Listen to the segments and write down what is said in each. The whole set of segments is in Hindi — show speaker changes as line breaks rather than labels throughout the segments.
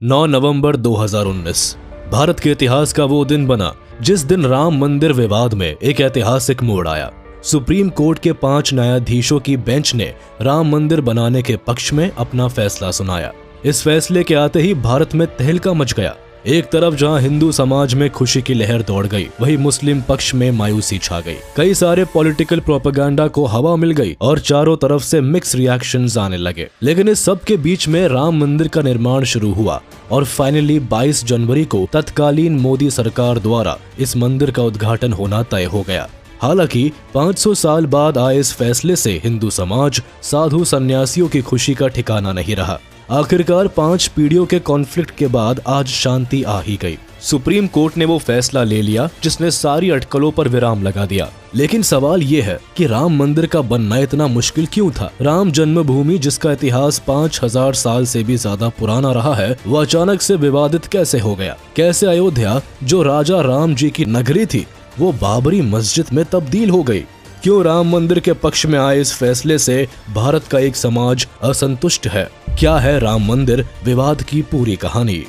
9 नवंबर 2019 भारत के इतिहास का वो दिन बना जिस दिन राम मंदिर विवाद में एक ऐतिहासिक मोड़ आया। सुप्रीम कोर्ट के 5 न्यायाधीशों की बेंच ने राम मंदिर बनाने के पक्ष में अपना फैसला सुनाया। इस फैसले के आते ही भारत में तहलका मच गया। एक तरफ जहां हिंदू समाज में खुशी की लहर दौड़ गई, वहीं मुस्लिम पक्ष में मायूसी छा गई। कई सारे पॉलिटिकल प्रोपेगेंडा को हवा मिल गई और चारों तरफ से मिक्स रिएक्शंस आने लगे। लेकिन इस सब के बीच में राम मंदिर का निर्माण शुरू हुआ और फाइनली 22 जनवरी को तत्कालीन मोदी सरकार द्वारा इस मंदिर का उद्घाटन होना तय हो गया। हालांकि 500 साल बाद आए इस फैसले से हिंदू समाज, साधु सन्यासियों की खुशी का ठिकाना नहीं रहा। आखिरकार 5 पीढ़ियों के कॉन्फ्लिक्ट के बाद आज शांति आ ही गई। सुप्रीम कोर्ट ने वो फैसला ले लिया जिसने सारी अटकलों पर विराम लगा दिया। लेकिन सवाल ये है कि राम मंदिर का बनना इतना मुश्किल क्यों था? राम जन्मभूमि, जिसका इतिहास 5000 साल से भी ज्यादा पुराना रहा है, वो अचानक से विवादित कैसे हो गया? कैसे अयोध्या, जो राजा राम जी की नगरी थी, वो बाबरी मस्जिद में तब्दील हो गई? क्यों राम मंदिर के पक्ष में आए इस फैसले से भारत का एक समाज असंतुष्ट है? क्या है राम मंदिर विवाद की पूरी कहानी?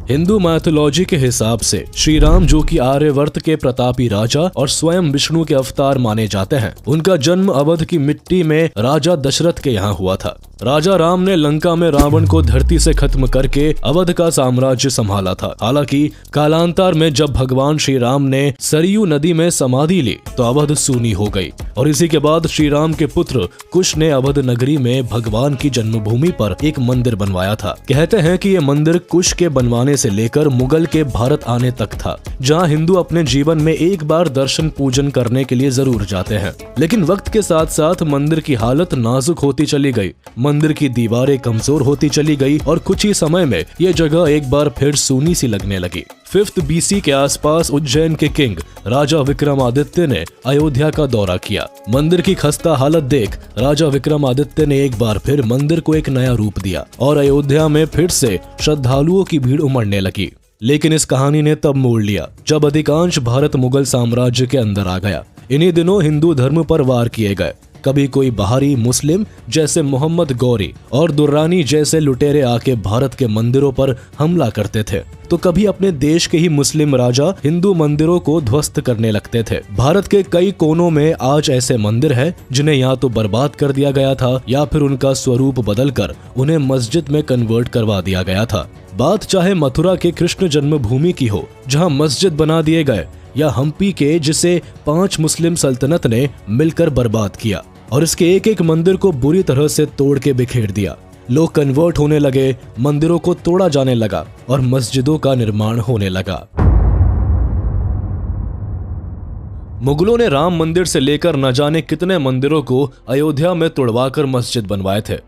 हिंदू मैथोलॉजी के हिसाब से श्री राम, जो कि आर्यवर्त के प्रतापी राजा और स्वयं विष्णु के अवतार माने जाते हैं, उनका जन्म अवध की मिट्टी में राजा दशरथ के यहाँ हुआ था। राजा राम ने लंका में रावण को धरती से खत्म करके अवध का साम्राज्य संभाला था। हालांकि कालांतर में जब भगवान श्री राम ने सरयू नदी में समाधि ली तो अवध सूनी हो गई और इसी के बाद श्री राम के पुत्र कुश ने अवध नगरी में भगवान की जन्मभूमि पर एक मंदिर बनवाया था। कहते हैं कि ये मंदिर कुश के बनवाने से लेकर मुगल के भारत आने तक था, जहाँ हिंदू अपने जीवन में एक बार दर्शन पूजन करने के लिए जरूर जाते हैं। लेकिन वक्त के साथ साथ मंदिर की हालत नाजुक होती चली गई, मंदिर की दीवारें कमजोर होती चली गई और कुछ ही समय में ये जगह एक बार फिर सूनी सी लगने लगी। 5th BC के आसपास उज्जैन के किंग राजा विक्रमादित्य ने अयोध्या का दौरा किया। मंदिर की खस्ता हालत देख राजा विक्रमादित्य ने एक बार फिर मंदिर को एक नया रूप दिया और अयोध्या में फिर से श्रद्धालुओं की भीड़ उमड़ने लगी। लेकिन इस कहानी ने तब मोड़ लिया जब अधिकांश भारत मुगल साम्राज्य के अंदर आ गया। इन्हीं दिनों हिंदू धर्म पर वार किए गए। कभी कोई बाहरी मुस्लिम जैसे मोहम्मद गौरी और दुर्रानी जैसे लुटेरे आके भारत के मंदिरों पर हमला करते थे, तो कभी अपने देश के ही मुस्लिम राजा हिंदू मंदिरों को ध्वस्त करने लगते थे। भारत के कई कोनों में आज ऐसे मंदिर हैं जिन्हें या तो बर्बाद कर दिया गया था या फिर उनका स्वरूप बदलकर उन्हें मस्जिद में कन्वर्ट करवा दिया गया था। बात चाहे मथुरा के कृष्ण जन्मभूमि की हो, जहाँ मस्जिद बना दिए गए, या हम्पी के, जिसे 5 मुस्लिम सल्तनत ने मिलकर बर्बाद किया और इसके एक एक मंदिर को बुरी तरह से तोड़ के बिखेर दिया। लोग कन्वर्ट होने लगे, मंदिरों को तोड़ा जाने लगा और मस्जिदों का निर्माण होने लगा। मुगलों ने राम मंदिर से लेकर न जाने कितने मंदिरों को अयोध्या में तोड़वाकर मस्जिद बनवाए थे।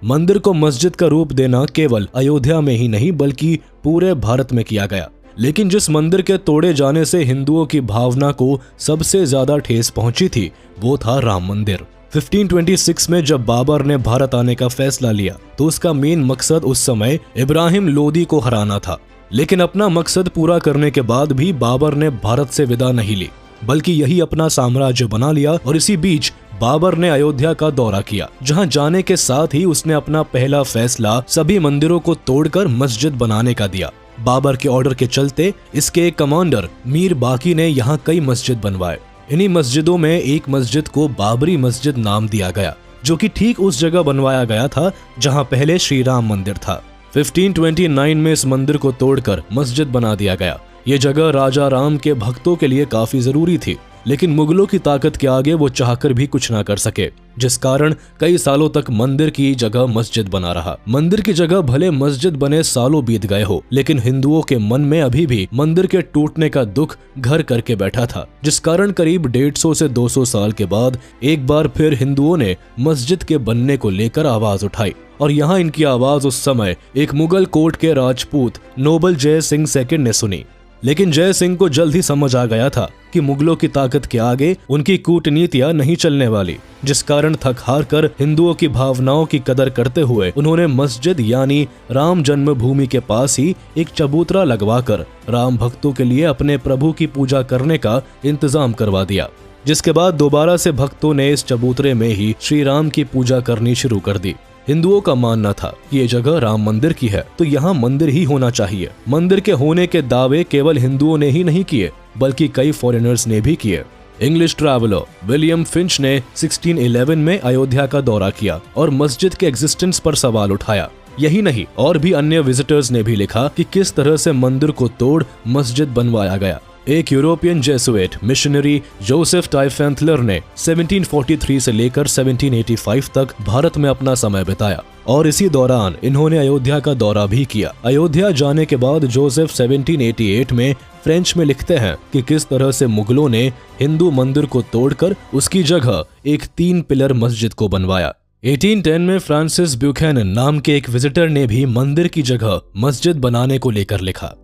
मंदिर को मस्जिद का रूप देना केवल अयोध्या में ही नहीं बल्कि पूरे भारत में किया गया। लेकिन जिस मंदिर के तोड़े जाने से हिंदुओं की भावना को सबसे ज्यादा ठेस पहुंची थी, वो था राम मंदिर। 1526 में जब बाबर ने भारत आने का फैसला लिया तो उसका मेन मकसद उस समय इब्राहिम लोदी को हराना था। लेकिन अपना मकसद पूरा करने के बाद भी बाबर ने भारत से विदा नहीं ली, बल्कि यही अपना साम्राज्य बना लिया। और इसी बीच बाबर ने अयोध्या का दौरा किया, जहां जाने के साथ ही उसने अपना पहला फैसला सभी मंदिरों को तोड़कर मस्जिद बनाने का दिया। बाबर के ऑर्डर के चलते इसके एक कमांडर मीर बाकी ने यहाँ कई मस्जिद बनवाए। इन्हीं मस्जिदों में एक मस्जिद को बाबरी मस्जिद नाम दिया गया, जो कि ठीक उस जगह बनवाया गया था जहां पहले श्री राम मंदिर था। 1529 में इस मंदिर को तोड़कर मस्जिद बना दिया गया। ये जगह राजा राम के भक्तों के लिए काफी जरूरी थी, लेकिन मुगलों की ताकत के आगे वो चाहकर भी कुछ ना कर सके, जिस कारण कई सालों तक मंदिर की जगह मस्जिद बना रहा। मंदिर की जगह भले मस्जिद बने सालों बीत गए हो, लेकिन हिंदुओं के मन में अभी भी मंदिर के टूटने का दुख घर करके बैठा था, जिस कारण करीब 150 से 200 साल के बाद एक बार फिर हिंदुओं ने मस्जिद के बनने को लेकर आवाज उठाई। और यहाँ इनकी आवाज उस समय एक मुगल कोर्ट के राजपूत नोबल जय सिंह सेकंड ने सुनी। लेकिन जय सिंह को जल्द ही समझ आ गया था कि मुगलों की ताकत के आगे उनकी कूटनीतियां नहीं चलने वाली, जिस कारण थक हार कर हिंदुओं की भावनाओं की कदर करते हुए उन्होंने मस्जिद यानी राम जन्मभूमि के पास ही एक चबूतरा लगवाकर राम भक्तों के लिए अपने प्रभु की पूजा करने का इंतजाम करवा दिया। जिसके बाद दोबारा से भक्तों ने इस चबूतरे में ही श्री राम की पूजा करनी शुरू कर दी। हिंदुओं का मानना था कि ये जगह राम मंदिर की है तो यहाँ मंदिर ही होना चाहिए। मंदिर के होने के दावे केवल हिंदुओं ने ही नहीं किए बल्कि कई फॉरेनर्स ने भी किए। इंग्लिश ट्रैवलर विलियम फिंच ने 1611 में अयोध्या का दौरा किया और मस्जिद के एग्जिस्टेंस पर सवाल उठाया। यही नहीं, और भी अन्य विजिटर्स ने भी लिखा कि किस तरह से मंदिर को तोड़ मस्जिद बनवाया गया। एक यूरोपियन जेसुइट मिशनरी जोसेफ टाइफेंथलर ने 1743 से लेकर 1785 तक भारत में अपना समय बिताया और इसी दौरान इन्होंने अयोध्या का दौरा भी किया। अयोध्या जाने के बाद जोसेफ 1788 में फ्रेंच में लिखते हैं कि किस तरह से मुगलों ने हिंदू मंदिर को तोड़कर उसकी जगह एक 3 पिलर मस्जिद को बनवाया। 1810 में फ्रांसिस ब्यूकैनन नाम के एक विजिटर ने भी मंदिर की जगह मस्जिद बनाने को लेकर लिखा।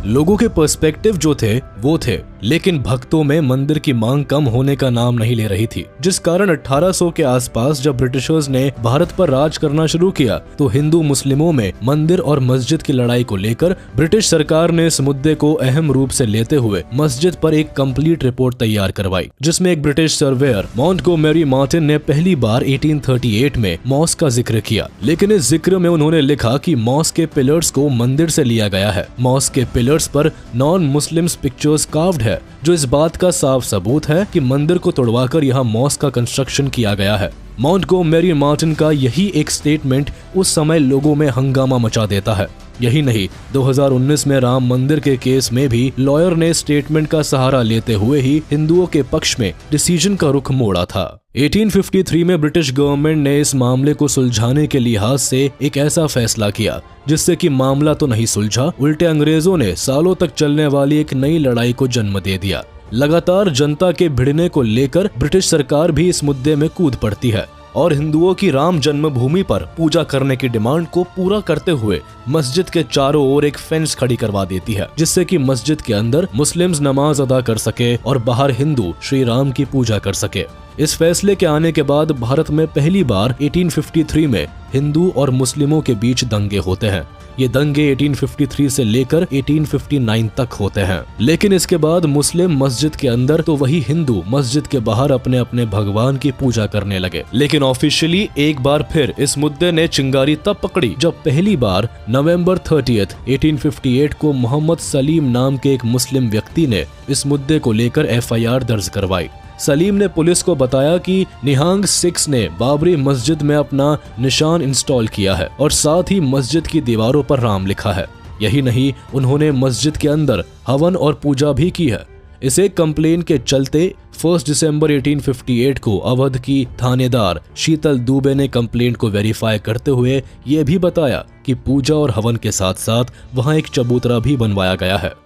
लोगों के पर्सपेक्टिव जो थे वो थे, लेकिन भक्तों में मंदिर की मांग कम होने का नाम नहीं ले रही थी, जिस कारण 1800 के आसपास जब ब्रिटिशर्स ने भारत पर राज करना शुरू किया तो हिंदू मुस्लिमों में मंदिर और मस्जिद की लड़ाई को लेकर ब्रिटिश सरकार ने इस मुद्दे को अहम रूप से लेते हुए मस्जिद पर एक कंप्लीट रिपोर्ट तैयार करवाई, जिसमें एक ब्रिटिश सर्वेयर मॉन्टगोमेरी मार्टिन ने पहली बार 1838 में मॉस्क का जिक्र किया। लेकिन इस जिक्र में उन्होंने लिखा कि मॉस्क के पिलर्स को मंदिर से लिया गया है। मॉस्क के पिलर्स पर नॉन मुस्लिम्स पिक्चर्स कार्व्ड है, जो इस बात का साफ सबूत है कि मंदिर को तोड़वाकर यहाँ मॉस्क का कंस्ट्रक्शन किया गया है। मॉन्टगोमेरी मार्टिन का यही एक स्टेटमेंट उस समय लोगों में हंगामा मचा देता है। यही नहीं, 2019 में राम मंदिर के केस में भी लॉयर ने स्टेटमेंट का सहारा लेते हुए ही हिंदुओं के पक्ष में डिसीजन का रुख मोड़ा था। 1853 में ब्रिटिश गवर्नमेंट ने इस मामले को सुलझाने के लिहाज से एक ऐसा फैसला किया जिससे कि मामला तो नहीं सुलझा, उल्टे अंग्रेजों ने सालों तक चलने वाली एक नई लड़ाई को जन्म दे दिया। लगातार जनता के भिड़ने को लेकर ब्रिटिश सरकार भी इस मुद्दे में कूद पड़ती है और हिंदुओं की राम जन्मभूमि पर पूजा करने की डिमांड को पूरा करते हुए मस्जिद के चारों ओर एक फेंस खड़ी करवा देती है, जिससे कि मस्जिद के अंदर मुस्लिम्स नमाज अदा कर सके और बाहर हिंदू श्री राम की पूजा कर सके। इस फैसले के आने के बाद भारत में पहली बार 1853 में हिंदू और मुस्लिमों के बीच दंगे होते हैं। ये दंगे 1853 से लेकर 1859 तक होते हैं, लेकिन इसके बाद मुस्लिम मस्जिद के अंदर तो वही हिंदू मस्जिद के बाहर अपने अपने भगवान की पूजा करने लगे। लेकिन ऑफिशियली एक बार फिर इस मुद्दे ने चिंगारी तब पकड़ी जब पहली बार नवंबर 30, 1858 को मोहम्मद सलीम नाम के एक मुस्लिम व्यक्ति ने इस मुद्दे को लेकर FIR दर्ज करवाई। सलीम ने पुलिस को बताया कि निहंग सिख्स ने बाबरी मस्जिद में अपना निशान इंस्टॉल किया है और साथ ही मस्जिद की दीवारों पर राम लिखा है। यही नहीं, उन्होंने मस्जिद के अंदर हवन और पूजा भी की है। इस एक कंप्लेन के चलते 1 दिसंबर 1858 को अवध की थानेदार शीतल दुबे ने कंप्लेंट को वेरीफाई करते हुए ये भी बताया कि पूजा और हवन के साथ साथ वहां एक चबूतरा भी बनवाया गया है।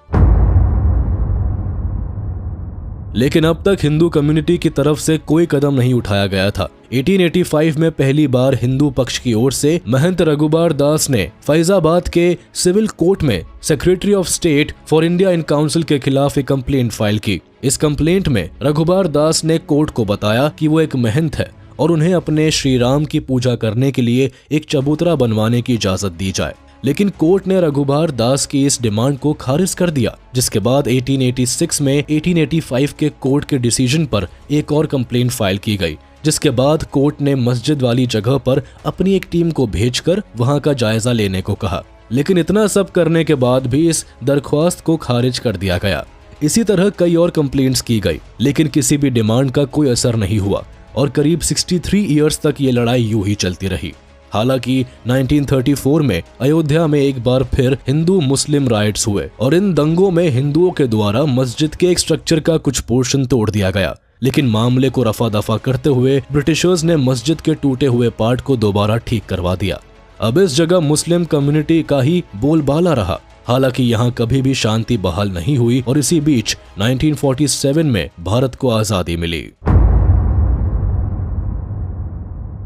लेकिन अब तक हिंदू कम्युनिटी की तरफ से कोई कदम नहीं उठाया गया था। 1885 में पहली बार हिंदू पक्ष की ओर से महंत रघुबार दास ने फैजाबाद के सिविल कोर्ट में secretary of state for India in council के खिलाफ एक कंप्लेंट फाइल की। इस कंप्लेंट में रघुबार दास ने कोर्ट को बताया कि वो एक महंत है और उन्हें अपने श्री राम की पूजा करने के लिए एक चबूतरा बनवाने की इजाजत दी जाए, लेकिन कोर्ट ने रघुबार दास की इस डिमांड को खारिज कर दिया, जिसके बाद 1886 में 1885 के कोर्ट के डिसीजन पर एक और कंप्लेंट फाइल की गई, जिसके बाद कोर्ट ने मस्जिद वाली जगह पर अपनी एक टीम को भेजकर वहां का जायजा लेने को कहा। लेकिन इतना सब करने के बाद भी इस दरख्वास्त को खारिज कर दिया गया। इसी तरह कई और कंप्लेंट्स की गई, लेकिन किसी भी डिमांड का कोई असर नहीं हुआ और करीब 63 ईयर्स तक ये लड़ाई यूं ही चलती रही। हालांकि 1934 में अयोध्या में एक बार फिर हिंदू मुस्लिम राइट्स हुए और इन दंगों में हिंदुओं के द्वारा मस्जिद के एक स्ट्रक्चर का कुछ पोर्शन तोड़ दिया गया, लेकिन मामले को रफा दफा करते हुए ब्रिटिशर्स ने मस्जिद के टूटे हुए पार्ट को दोबारा ठीक करवा दिया। अब इस जगह मुस्लिम कम्युनिटी का ही बोलबाला रहा। हालांकि यहाँ कभी भी शांति बहाल नहीं हुई और इसी बीच 1947 में भारत को आजादी मिली।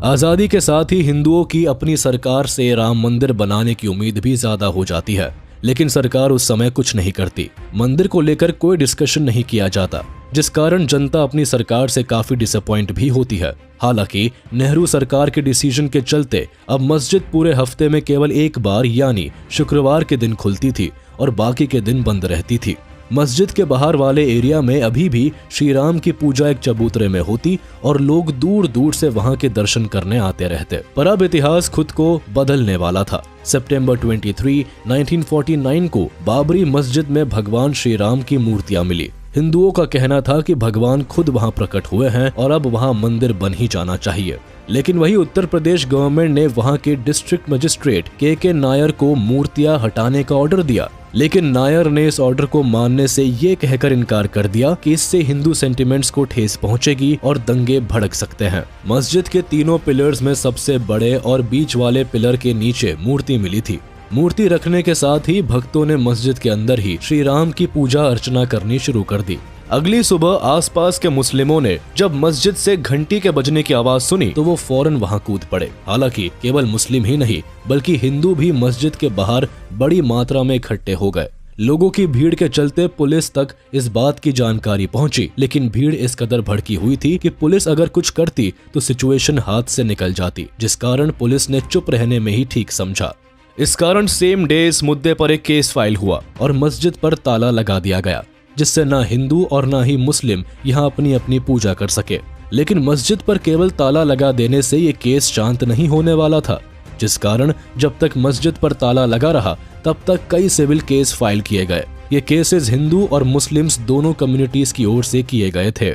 आजादी के साथ ही हिंदुओं की अपनी सरकार से राम मंदिर बनाने की उम्मीद भी ज्यादा हो जाती है, लेकिन सरकार उस समय कुछ नहीं करती। मंदिर को लेकर कोई डिस्कशन नहीं किया जाता, जिस कारण जनता अपनी सरकार से काफी डिसअपॉइंट भी होती है। हालांकि नेहरू सरकार के डिसीजन के चलते अब मस्जिद पूरे हफ्ते में केवल एक बार यानी शुक्रवार के दिन खुलती थी और बाकी के दिन बंद रहती थी। मस्जिद के बाहर वाले एरिया में अभी भी श्री राम की पूजा एक चबूतरे में होती और लोग दूर दूर से वहां के दर्शन करने आते रहते। पर अब इतिहास खुद को बदलने वाला था। सितंबर 23, 1949 को बाबरी मस्जिद में भगवान श्री राम की मूर्तियां मिली। हिंदुओं का कहना था कि भगवान खुद वहां प्रकट हुए हैं और अब वहां मंदिर बन ही जाना चाहिए। लेकिन वही उत्तर प्रदेश गवर्नमेंट ने वहां के डिस्ट्रिक्ट मजिस्ट्रेट के नायर को मूर्तियां हटाने का ऑर्डर दिया। लेकिन नायर ने इस ऑर्डर को मानने से ये कहकर इनकार कर दिया कि इससे हिंदू सेंटिमेंट्स को ठेस पहुंचेगी और दंगे भड़क सकते हैं। मस्जिद के तीनों पिलर्स में सबसे बड़े और बीच वाले पिलर के नीचे मूर्ति मिली थी। मूर्ति रखने के साथ ही भक्तों ने मस्जिद के अंदर ही श्री राम की पूजा अर्चना करनी शुरू कर दी। अगली सुबह आसपास के मुस्लिमों ने जब मस्जिद से घंटी के बजने की आवाज सुनी तो वो फौरन वहां कूद पड़े। हालांकि केवल मुस्लिम ही नहीं बल्कि हिंदू भी मस्जिद के बाहर बड़ी मात्रा में इकट्ठे हो गए। लोगों की भीड़ के चलते पुलिस तक इस बात की जानकारी पहुंची, लेकिन भीड़ इस कदर भड़की हुई थी कि पुलिस अगर कुछ करती तो सिचुएशन हाथ से निकल जाती, जिस कारण पुलिस ने चुप रहने में ही ठीक समझा। इस कारण सेम डे इस मुद्दे पर एक केस फाइल हुआ और मस्जिद पर ताला लगा दिया गया, जिससे ना हिंदू और ना ही मुस्लिम यहाँ अपनी अपनी पूजा कर सके। लेकिन मस्जिद पर केवल ताला लगा देने से ये केस शांत नहीं होने वाला था, जिस कारण जब तक मस्जिद पर ताला लगा रहा तब तक कई सिविल केस फाइल किए गए। ये केसेस हिंदू और मुस्लिम्स दोनों कम्युनिटीज की ओर से किए गए थे।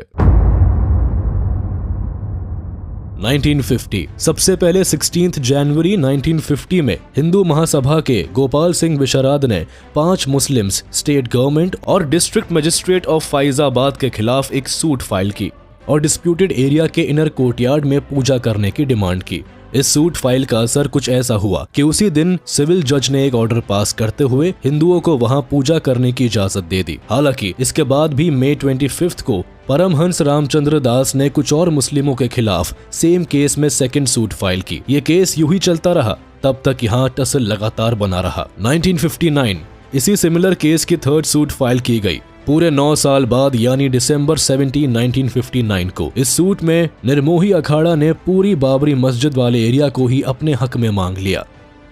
1950 सबसे पहले 16 जनवरी 1950 में हिंदू महासभा के गोपाल सिंह विशारद ने 5 मुस्लिम्स, स्टेट गवर्नमेंट और डिस्ट्रिक्ट मजिस्ट्रेट ऑफ फैजाबाद के खिलाफ एक सूट फाइल की और डिस्प्यूटेड एरिया के इनर कोर्टयार्ड में पूजा करने की डिमांड की। इस सूट फाइल का असर कुछ ऐसा हुआ कि उसी दिन सिविल जज ने एक ऑर्डर पास करते हुए हिंदुओं को वहां पूजा करने की इजाजत दे दी। हालांकि इसके बाद भी मई 25 को परमहंस रामचंद्र दास ने कुछ और मुस्लिमों के खिलाफ सेम केस में सेकंड सूट फाइल की। ये केस यूं ही चलता रहा, तब तक यहाँ टसल लगातार बना रहा। 1959 इसी सिमिलर केस की थर्ड सूट फाइल की गई। पूरे 9 साल बाद यानी दिसंबर 17, 1959 को इस सूट में निर्मोही अखाड़ा ने पूरी बाबरी मस्जिद वाले एरिया को ही अपने हक में मांग लिया।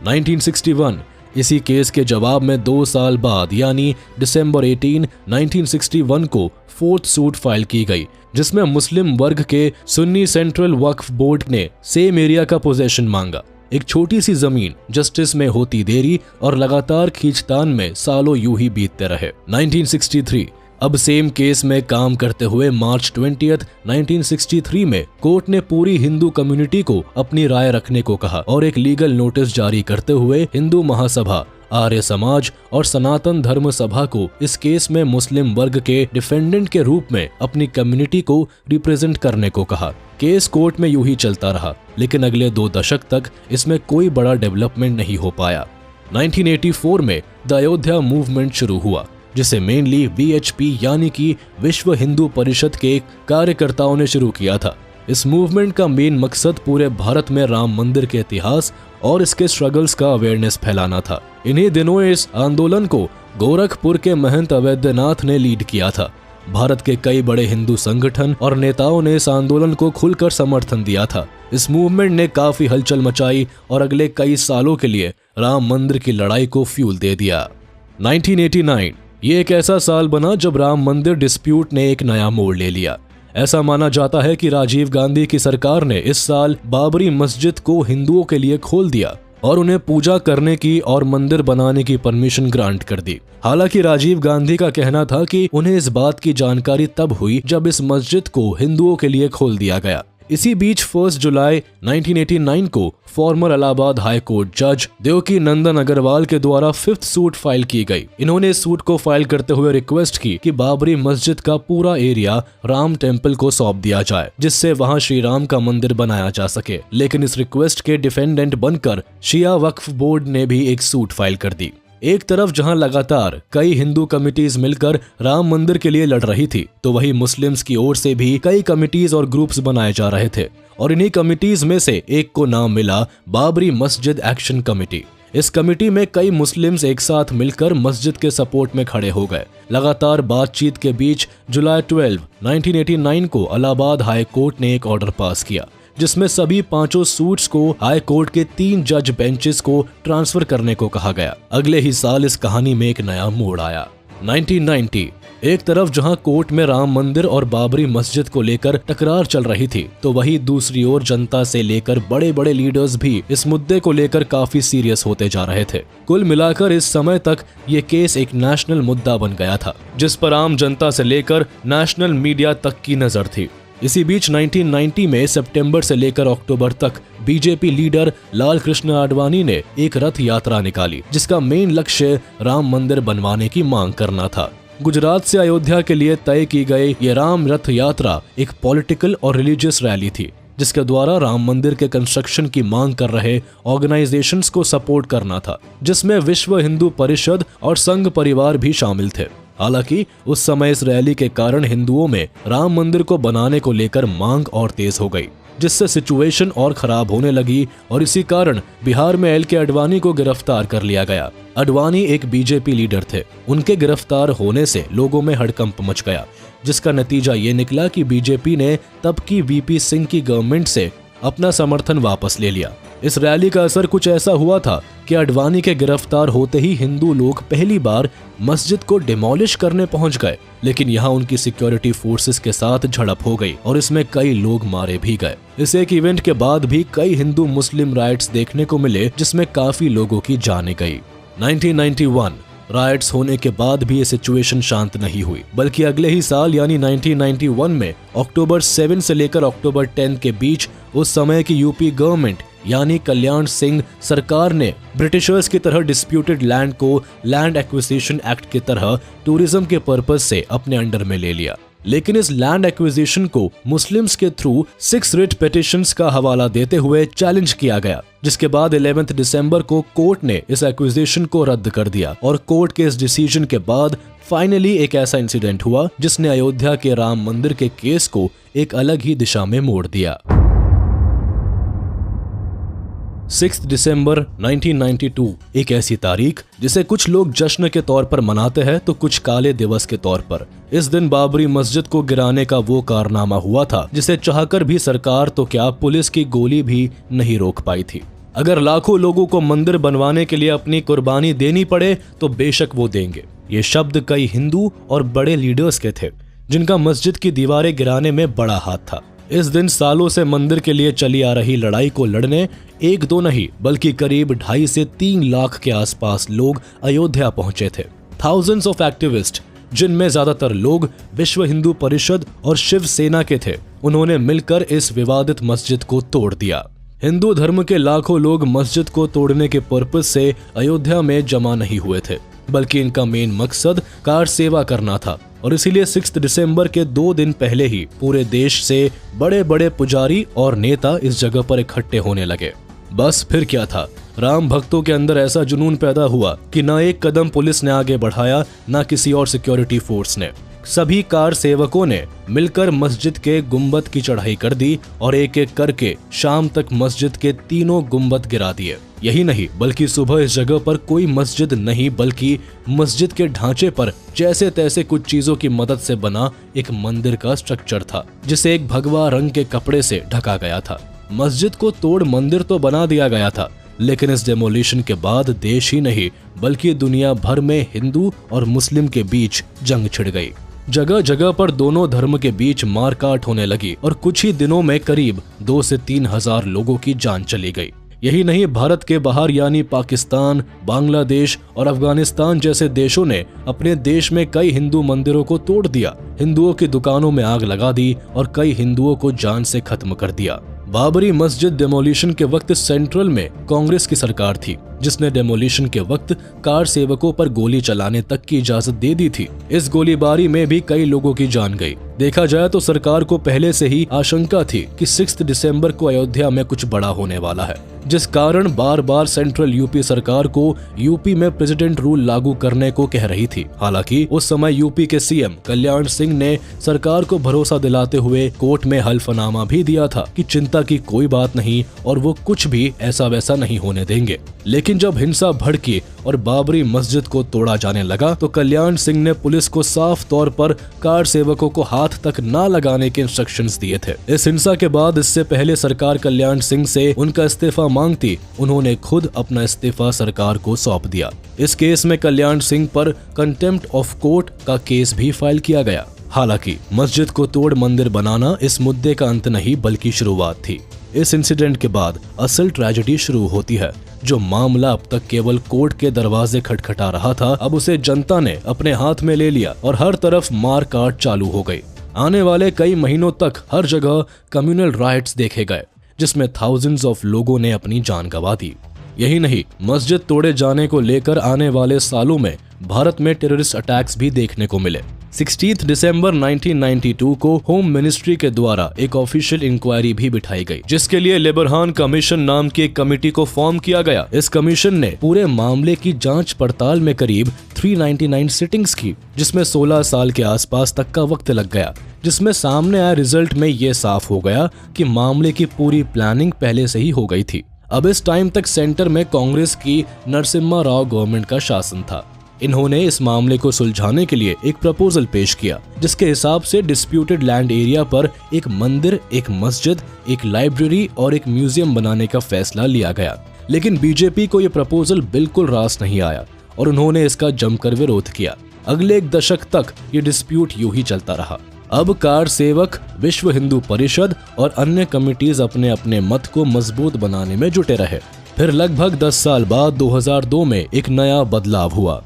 1961 इसी केस के जवाब में 2 साल बाद यानी दिसंबर 18, 1961 को फोर्थ सूट फाइल की गई, जिसमें मुस्लिम वर्ग के सुन्नी सेंट्रल वक्फ बोर्ड ने सेम एरिया का पोजेशन मांगा। एक छोटी सी जमीन जस्टिस में होती देरी और लगातार खींचतान में सालों यूं ही बीतते रहे। 1963 अब सेम केस में काम करते हुए मार्च 20, 1963 में कोर्ट ने पूरी हिंदू कम्युनिटी को अपनी राय रखने को कहा और एक लीगल नोटिस जारी करते हुए हिंदू महासभा, आर्य समाज और सनातन धर्म सभा को इस केस में मुस्लिम वर्ग के डिफेंडेंट के रूप में अपनी कम्युनिटी को रिप्रेजेंट करने को कहा। केस कोर्ट में यूं ही चलता रहा, लेकिन अगले 2 दशक तक इसमें कोई बड़ा डेवलपमेंट नहीं हो पाया। 1984 में द अयोध्या मूवमेंट शुरू हुआ, जिसे मेनली VHP यानी कि विश्व हिंदू परिषद के कार्यकर्ताओं ने शुरू किया था। इस मूवमेंट का मेन मकसद पूरे भारत में राम मंदिर के इतिहास और इसके स्ट्रगल्स का अवेयरनेस फैलाना था। इन्हीं दिनों इस आंदोलन को गोरखपुर के महंत अवैधनाथ ने लीड किया था। भारत के कई बड़े हिंदू संगठन और नेताओं ने इस आंदोलन को खुलकर समर्थन दिया था। इस मूवमेंट ने काफी हलचल मचाई और अगले कई सालों के लिए राम मंदिर की लड़ाई को फ्यूल दे दिया। 1989 ये एक ऐसा साल बना जब राम मंदिर डिस्प्यूट ने एक नया मोड़ ले लिया। ऐसा माना जाता है कि राजीव गांधी की सरकार ने इस साल बाबरी मस्जिद को हिंदुओं के लिए खोल दिया और उन्हें पूजा करने की और मंदिर बनाने की परमिशन ग्रांट कर दी। हालांकि राजीव गांधी का कहना था कि उन्हें इस बात की जानकारी तब हुई जब इस मस्जिद को हिंदुओं के लिए खोल दिया गया। इसी बीच 1 जुलाई 1989 को फॉर्मर इलाहाबाद हाई कोर्ट जज देवकी नंदन अग्रवाल के द्वारा 5th सूट फाइल की गई। इन्होंने इस सूट को फाइल करते हुए रिक्वेस्ट की कि बाबरी मस्जिद का पूरा एरिया राम टेम्पल को सौंप दिया जाए, जिससे वहां श्री राम का मंदिर बनाया जा सके। लेकिन इस रिक्वेस्ट के डिफेंडेंट बनकर शिया वक्फ बोर्ड ने भी एक सूट फाइल कर दी। एक तरफ जहां लगातार कई हिंदू कमिटीज मिलकर राम मंदिर के लिए लड़ रही थी, तो वहीं मुस्लिम्स की ओर से भी कई कमिटीज और ग्रुप्स बनाए जा रहे थे और इन्हीं कमिटीज में से एक को नाम मिला बाबरी मस्जिद एक्शन कमेटी। इस कमेटी में कई मुस्लिम्स एक साथ मिलकर मस्जिद के सपोर्ट में खड़े हो गए। लगातार बातचीत के बीच जुलाई 12, 1989 को इलाहाबाद हाई कोर्ट ने एक ऑर्डर पास किया, जिसमें सभी 5 सूट्स को हाई कोर्ट के 3 जज बेंचेस को ट्रांसफर करने को कहा गया। अगले ही साल इस कहानी में एक नया मोड़ आया। 1990 एक तरफ जहां कोर्ट में राम मंदिर और बाबरी मस्जिद को लेकर टकरार चल रही थी, तो वहीं दूसरी ओर जनता से लेकर बड़े बड़े लीडर्स भी इस मुद्दे को लेकर काफी सीरियस होते जा रहे थे। कुल मिलाकर इस समय तक ये केस एक नेशनल मुद्दा बन गया था, जिस पर आम जनता से लेकर नेशनल मीडिया तक की नजर थी। इसी बीच 1990 में सितंबर से लेकर अक्टूबर तक बीजेपी लीडर लाल कृष्ण आडवाणी ने एक रथ यात्रा निकाली, जिसका मेन लक्ष्य राम मंदिर बनवाने की मांग करना था। गुजरात से अयोध्या के लिए तय की गई ये राम रथ यात्रा एक पॉलिटिकल और रिलीजियस रैली थी, जिसके द्वारा राम मंदिर के कंस्ट्रक्शन की मांग कर रहे ऑर्गेनाइजेशंस को सपोर्ट करना था, जिसमें विश्व हिंदू परिषद और संघ परिवार भी शामिल थे। हालांकि उस समय इस रैली के कारण हिंदुओं में राम मंदिर को बनाने को लेकर मांग और तेज हो गई, जिससे सिचुएशन और खराब होने लगी और इसी कारण बिहार में एल के आडवाणी को गिरफ्तार कर लिया गया। आडवाणी एक बीजेपी लीडर थे। उनके गिरफ्तार होने से लोगों में हड़कंप मच गया, जिसका नतीजा ये निकला कि बीजेपी ने तब की वीपी सिंह की गवर्नमेंट से अपना समर्थन वापस ले लिया। इस रैली का असर कुछ ऐसा हुआ था कि आडवाणी के गिरफ्तार होते ही हिंदू लोग पहली बार मस्जिद को डिमोलिश करने पहुंच गए, लेकिन यहाँ उनकी सिक्योरिटी फोर्सेस के साथ झड़प हो गई और इसमें कई लोग मारे भी गए। इस एक इवेंट के बाद भी कई हिंदू मुस्लिम राइट्स देखने को मिले, जिसमें काफी लोगों की जानें गई। 1991 राइट्स होने के बाद भी ये सिचुएशन शांत नहीं हुई, बल्कि अगले ही साल यानी 1991 में अक्टूबर 7 से लेकर अक्टूबर 10 के बीच उस समय की यूपी गवर्नमेंट यानी कल्याण सिंह सरकार ने ब्रिटिशर्स की तरह डिस्प्यूटेड लैंड को लैंड एक्विजिशन एक्ट की तरह टूरिज्म के पर्पज से अपने अंडर में ले लिया। लेकिन इस लैंड एक्विजिशन को मुस्लिम्स के थ्रू 6 रिट पिटिशंस का हवाला देते हुए चैलेंज किया गया, जिसके बाद 11 दिसंबर को कोर्ट ने इस एक्विजिशन को रद्द कर दिया और कोर्ट के इस डिसीजन के बाद फाइनली एक ऐसा इंसिडेंट हुआ जिसने अयोध्या के राम मंदिर के केस को एक अलग ही दिशा में मोड़ दिया। 6 दिसंबर 1992 एक ऐसी तारीख जिसे कुछ लोग जश्न के तौर पर मनाते हैं तो कुछ काले दिवस के तौर पर। इस दिन बाबरी मस्जिद को गिराने का वो कारनामा हुआ था जिसे चाहकर भी सरकार तो क्या पुलिस की गोली भी नहीं रोक पाई थी। अगर लाखों लोगों को मंदिर बनवाने के लिए अपनी कुर्बानी देनी पड़े तो बेशक वो देंगे। ये शब्द कई हिंदू और बड़े लीडर्स के थे जिनका मस्जिद की दीवारें गिराने में बड़ा हाथ था। इस दिन सालों से मंदिर के लिए चली आ रही लड़ाई को लड़ने एक दो नहीं बल्कि करीब 2.5 से 3 लाख के आसपास लोग अयोध्या पहुंचे थे। थाउजेंड्स ऑफ एक्टिविस्ट, जिनमें ज्यादातर लोग विश्व हिंदू परिषद और शिव सेना के थे, उन्होंने मिलकर इस विवादित मस्जिद को तोड़ दिया। हिंदू धर्म के लाखों लोग मस्जिद को तोड़ने के पर्पज से अयोध्या में जमा नहीं हुए थे, बल्कि इनका मेन मकसद कार सेवा करना था और इसीलिए 6 दिसंबर के 2 दिन पहले ही पूरे देश से बड़े बड़े पुजारी और नेता इस जगह पर इकट्ठे होने लगे। बस फिर क्या था, राम भक्तों के अंदर ऐसा जुनून पैदा हुआ कि न एक कदम पुलिस ने आगे बढ़ाया, न किसी और सिक्योरिटी फोर्स ने। सभी कार सेवकों ने मिलकर मस्जिद के गुंबद की चढ़ाई कर दी और एक एक करके शाम तक मस्जिद के 3 गुंबद गिरा दिए। यही नहीं बल्कि सुबह इस जगह पर कोई मस्जिद नहीं बल्कि मस्जिद के ढांचे पर जैसे तैसे कुछ चीजों की मदद से बना एक मंदिर का स्ट्रक्चर था, जिसे एक भगवा रंग के कपड़े से ढका गया था। मस्जिद को तोड़ मंदिर तो बना दिया गया था, लेकिन इस डेमोलिशन के बाद देश ही नहीं बल्कि दुनिया भर में हिंदू और मुस्लिम के बीच जंग छिड़ गई। जगह जगह पर दोनों धर्म के बीच मारकाट होने लगी और कुछ ही दिनों में करीब 2 से 3 हजार लोगों की जान चली गई। यही नहीं, भारत के बाहर यानी पाकिस्तान, बांग्लादेश और अफगानिस्तान जैसे देशों ने अपने देश में कई हिंदू मंदिरों को तोड़ दिया, हिंदुओं की दुकानों में आग लगा दी और कई हिंदुओं को जान से खत्म कर दिया। बाबरी मस्जिद डेमोलिशन के वक्त सेंट्रल में कांग्रेस की सरकार थी, जिसने डेमोलिशन के वक्त कार सेवकों पर गोली चलाने तक की इजाजत दे दी थी। इस गोलीबारी में भी कई लोगों की जान गई। देखा जाए तो सरकार को पहले से ही आशंका थी कि 6 दिसंबर को अयोध्या में कुछ बड़ा होने वाला है, जिस कारण बार बार सेंट्रल यूपी सरकार को यूपी में प्रेसिडेंट रूल लागू करने को कह रही थी। हालांकि उस समय यूपी के सीएम कल्याण सिंह ने सरकार को भरोसा दिलाते हुए कोर्ट में हल्फनामा भी दिया था कि चिंता की कोई बात नहीं और वो कुछ भी ऐसा वैसा नहीं होने देंगे। लेकिन लेकिन जब हिंसा भड़की और बाबरी मस्जिद को तोड़ा जाने लगा तो कल्याण सिंह ने पुलिस को साफ तौर पर कार सेवकों को हाथ तक न लगाने के इंस्ट्रक्शंस दिए थे। इस हिंसा के बाद इससे पहले सरकार कल्याण सिंह से उनका इस्तीफा मांगती, उन्होंने खुद अपना इस्तीफा सरकार को सौंप दिया। इस केस में कल्याण सिंह पर कंटेम्प्ट ऑफ कोर्ट का केस भी फाइल किया गया। हालांकि मस्जिद को तोड़ मंदिर बनाना इस मुद्दे का अंत नहीं बल्कि शुरुआत थी। इस इंसिडेंट के बाद असल ट्रेजेडी शुरू होती है। जो मामला अब तक केवल कोर्ट के दरवाजे खटखटा रहा था, अब उसे जनता ने अपने हाथ में ले लिया और हर तरफ मार काट चालू हो गई। आने वाले कई महीनों तक हर जगह कम्युनल राइट्स देखे गए, जिसमें थाउजेंड्स ऑफ लोगों ने अपनी जान गंवा दी। यही नहीं, मस्जिद तोड़े जाने को लेकर आने वाले सालों में भारत में टेररिस्ट अटैक्स भी देखने को मिले। 16 दिसंबर 1992 को होम मिनिस्ट्री के द्वारा एक ऑफिशियल इंक्वायरी भी बिठाई गई, जिसके लिए लेबरहान कमीशन नाम की एक कमेटी को फॉर्म किया गया। इस कमीशन ने पूरे मामले की जांच पड़ताल में करीब 399 सिटिंग्स की, जिसमें 16 साल के आसपास तक का वक्त लग गया। जिसमें सामने आया रिजल्ट में ये साफ हो गया कि मामले की पूरी प्लानिंग पहले से ही हो गई थी। अब इस टाइम तक सेंटर में कांग्रेस की नरसिम्हा राव गवर्नमेंट का शासन था। इन्होंने इस मामले को सुलझाने के लिए एक प्रपोजल पेश किया, जिसके हिसाब से डिस्प्यूटेड लैंड एरिया पर एक मंदिर, एक मस्जिद, एक लाइब्रेरी और एक म्यूजियम बनाने का फैसला लिया गया। लेकिन बीजेपी को यह प्रपोजल बिल्कुल रास नहीं आया और उन्होंने इसका जमकर विरोध किया। अगले एक दशक तक ये डिस्प्यूट यूं ही चलता रहा। अब कार सेवक, विश्व हिंदू परिषद और अन्य कमिटीज अपने अपने मत को मजबूत बनाने में जुटे रहे। फिर लगभग 10 साल बाद 2002 में एक नया बदलाव हुआ।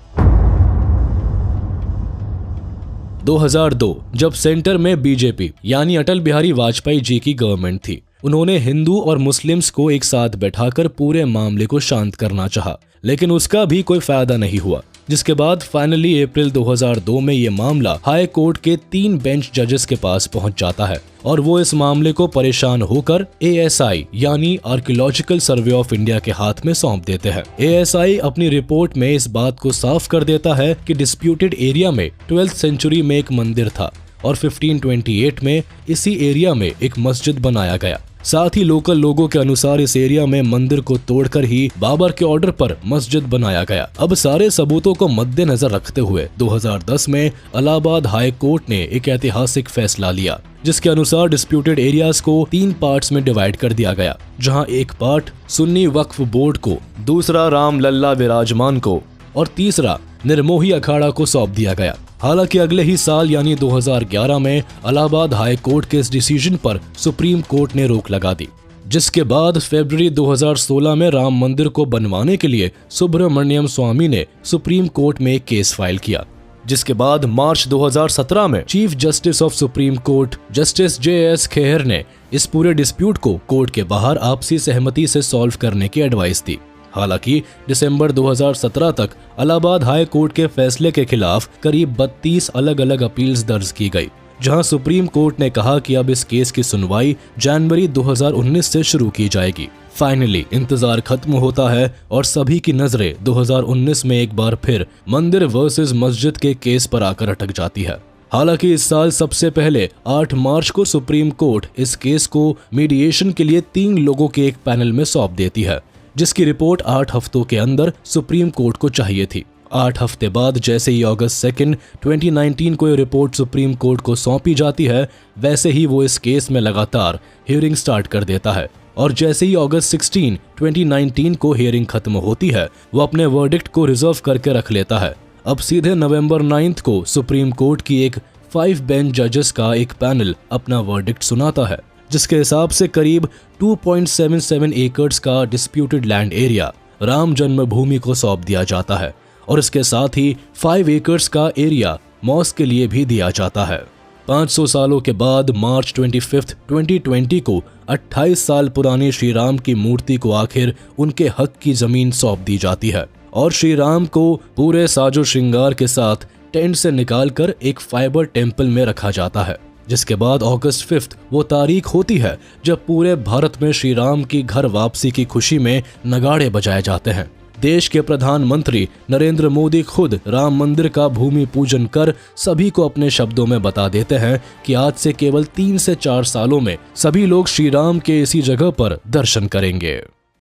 2002 जब सेंटर में बीजेपी यानी अटल बिहारी वाजपेयी जी की गवर्नमेंट थी, उन्होंने हिंदू और मुस्लिम्स को एक साथ बैठाकर पूरे मामले को शांत करना चाहा, लेकिन उसका भी कोई फायदा नहीं हुआ। जिसके बाद फाइनली अप्रैल 2002 में ये मामला हाई कोर्ट के 3 बेंच जजेस के पास पहुंच जाता है और वो इस मामले को परेशान होकर ASI यानी आर्कियोलॉजिकल सर्वे ऑफ इंडिया के हाथ में सौंप देते हैं। ASI अपनी रिपोर्ट में इस बात को साफ कर देता है कि डिस्प्यूटेड एरिया में 12th सेंचुरी में एक मंदिर था और 1528 में इसी एरिया में एक मस्जिद बनाया गया। साथ ही लोकल लोगों के अनुसार इस एरिया में मंदिर को तोड़कर ही बाबर के ऑर्डर पर मस्जिद बनाया गया। अब सारे सबूतों को मद्देनजर रखते हुए 2010 में इलाहाबाद हाई कोर्ट ने एक ऐतिहासिक फैसला लिया, जिसके अनुसार डिस्प्यूटेड एरियाज को 3 पार्ट्स में डिवाइड कर दिया गया, जहां एक पार्ट सुन्नी वक्फ बोर्ड को, दूसरा राम लल्ला विराजमान को और तीसरा निर्मोही अखाड़ा को सौंप दिया गया। हालांकि अगले ही साल यानी 2011 में इलाहाबाद हाई कोर्ट के इस डिसीजन पर सुप्रीम कोर्ट ने रोक लगा दी, जिसके बाद फरवरी 2016 में राम मंदिर को बनवाने के लिए सुब्रमण्यम स्वामी ने सुप्रीम कोर्ट में एक केस फाइल किया, जिसके बाद मार्च 2017 में chief justice of supreme court justice JS Khehar ने इस पूरे डिस्प्यूट को कोर्ट के बाहर आपसी सहमति से सॉल्व करने की एडवाइस दी। हालांकि दिसंबर 2017 तक इलाहाबाद हाई कोर्ट के फैसले के खिलाफ करीब 32 अलग अलग अपील्स दर्ज की गई, जहां सुप्रीम कोर्ट ने कहा कि अब इस केस की सुनवाई जनवरी 2019 से शुरू की जाएगी। फाइनली इंतजार खत्म होता है और सभी की नजरें 2019 में एक बार फिर मंदिर वर्सेस मस्जिद के केस पर आकर अटक जाती है। हालांकि इस साल सबसे पहले 8 मार्च को सुप्रीम कोर्ट इस केस को मीडिएशन के लिए 3 लोगों के एक पैनल में सौंप देती है, जिसकी रिपोर्ट 8 हफ्तों के अंदर सुप्रीम कोर्ट को चाहिए थी। 8 हफ्ते बाद जैसे ही अगस्त 2, 2019 को ये रिपोर्ट सुप्रीम कोर्ट को सौंपी जाती है, वैसे ही वो इस केस में लगातार हियरिंग स्टार्ट कर देता है और जैसे ही अगस्त 16, 2019 को हियरिंग खत्म होती है, वो अपने वर्डिक्ट को रिजर्व करके रख लेता है। अब सीधे नवंबर 9 को सुप्रीम कोर्ट की एक 5 बेंच जजेस का एक पैनल अपना वर्डिक्ट सुनाता है, जिसके हिसाब से करीब 2.77 एकड़ का डिस्प्यूटेड लैंड एरिया राम जन्मभूमि को सौंप दिया जाता है और इसके साथ ही 5 एकड़ का एरिया मॉस्क के लिए भी दिया जाता है। 500 सालों के बाद मार्च 25, 2020 को 28 साल पुरानी श्री राम की मूर्ति को आखिर उनके हक की जमीन सौंप दी जाती है और श्री राम को पूरे साजो श्रृंगार के साथ टेंट से निकालकर एक फाइबर टेम्पल में रखा जाता है। जिसके बाद अगस्त 5 वो तारीख होती है जब पूरे भारत में श्री राम की घर वापसी की खुशी में नगाड़े बजाए जाते हैं। देश के प्रधानमंत्री नरेंद्र मोदी खुद राम मंदिर का भूमि पूजन कर सभी को अपने शब्दों में बता देते हैं कि आज से केवल 3 से 4 सालों में सभी लोग श्री राम के इसी जगह पर दर्शन करेंगे।